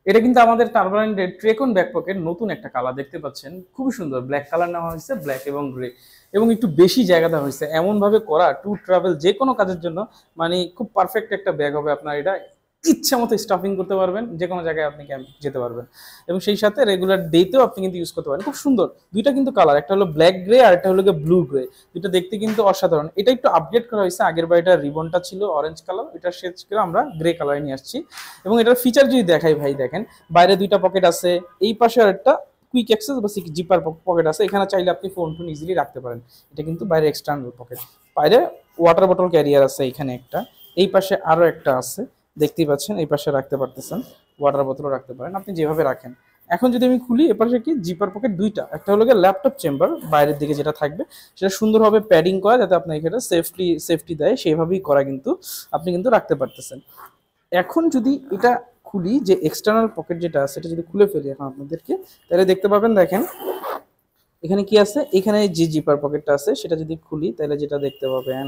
এটা কিন্তু আমাদের টারবাইনের ট্রেকন ব্যাক পকেট নতুন একটা কালার দেখতে পাচ্ছেন, খুবই সুন্দর ব্ল্যাক কালার নেওয়া হয়েছে, ব্ল্যাক এবং গ্রে, এবং একটু বেশি জায়গা দেওয়া হয়েছে এমন ভাবে করা ট্যুর ট্রাভেল যে কোনো কাজের জন্য, মানে খুব পারফেক্ট একটা ব্যাগ হবে আপনার এটা। ইচ্ছা মতো স্টাফিং করতে পারবেন, যে কোনো জায়গায় আপনি ক্যাম্প যেতে পারবেন, এবং সেই সাথে রেগুলার ডেতেও আপনি কিন্তু ইউজ করতে পারেন। খুব সুন্দর দুইটা কিন্তু কালার, একটা হলো ব্ল্যাক গ্রে আর একটা হলো ব্লু গ্রে। দুটো দেখতে কিন্তু অসাধারণ। এটা একটু আপডেট করা হয়েছে, আগের বার এটা রিবনটা ছিল অরেঞ্জ কালার, এটা শেড করে আমরা গ্রে কালারে নিয়ে আসছি। এবং এটার ফিচার যদি দেখাই ভাই, দেখেন বাইরে দুইটা পকেট আছে, এই পাশে আর একটা কুইক অ্যাক্সেস বা জিপার পকেট আছে, এখানে চাইলে আপনি ফোন টোন ইজিলি রাখতে পারেন। এটা কিন্তু বাইরে এক্সটার্নাল পকেট। বাইরে ওয়াটার বটল ক্যারিয়ার আছে এখানে একটা, এই পাশে আরো একটা আছে, দেখতেই পাচ্ছেন এই পাশে রাখতে পারতেছেন, ওয়াটার বোতলও রাখতে পারেন আপনি যেভাবে রাখেন। এখন যদি আমি খুলি, এপাশে কি জিপার পকেট দুইটা, একটা হলো ল্যাপটপ চেম্বার বাইরের দিকে যেটা থাকবে, সেটা সুন্দরভাবে প্যাডিং করা যাতে আপনার এখানে সেফটি দেয় সেইভাবেই করা, কিন্তু আপনি কিন্তু রাখতে পারতেছেন। এখন যদি এটা খুলি, যে এক্সটার্নাল পকেট যেটা আছে সেটা যদি খুলে ফেলি এখন আপনাদেরকে, তাহলে দেখতে পাবেন, দেখেন এখানে কি আছে, এখানে যে জিপার পকেটটা আছে সেটা যদি খুলি তাহলে যেটা দেখতে পাবেন,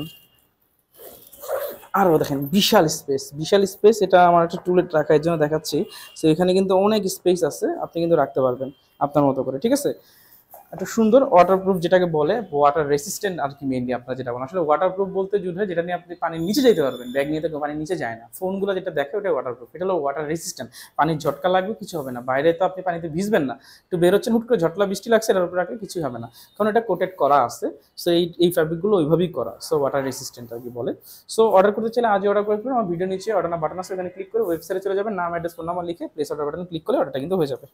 আরও দেখেন বিশাল স্পেস, বিশাল স্পেস। এটা আমার একটা টুলেট রাখার জন্য দেখাচ্ছি। তো এখানে কিন্তু অনেক স্পেস আছে, আপনি কিন্তু রাখতে পারবেন আপনার মতো করে, ঠিক আছে। একটা সুন্দর ওয়াটারপ্রুফ, যেটাকে বলে ওয়াটার রেসিস্ট্যান্ট আর কি, মেইনলি আপনারা যেটা বলেন, আসলে ওয়াটারপ্রুফ বলতে যুদ্ধ যেটা নিয়ে আপনি পানির নিচে যেতে পারবেন, ব্যাগ নিয়ে তো পানির নিচে যায় না, ফোনগুলো যেটা দেখে ওটা ওয়াটারপ্রুফ, এটা হলো ওয়াটার রেসিস্ট্যান্ট। পানির ঝটকা লাগবে কিছু হবে না, বাইরে তো আপনি পানিতে ভিজবেন না, একটু বেরোচ্ছেন হুট করে ঝটলা বৃষ্টি লাগছে, এটার উপরে রাখলে কিছুই হবে না, কারণ এটা কোটেড করা আছে। সো এই ফ্যাব্রিকগুলো ওইভাবেই করা, সো ওয়াটার রেসিস্ট্যান্ট আর কি বলে। সো অর্ডার করতে চাইলে আজই অর্ডার করে ফেলুন, আমার ভিডিও নিচে অর্ডার বাটন আছে, ওখানে ক্লিক করে ওয়েবসাইটে চলে যাবেন, নাম অ্যাড্রেস ফোন নাম্বার লিখে প্লেস অর্ডার বাটন ক্লিক করলে অর্ডারটা কিন্তু হয়ে যাবে।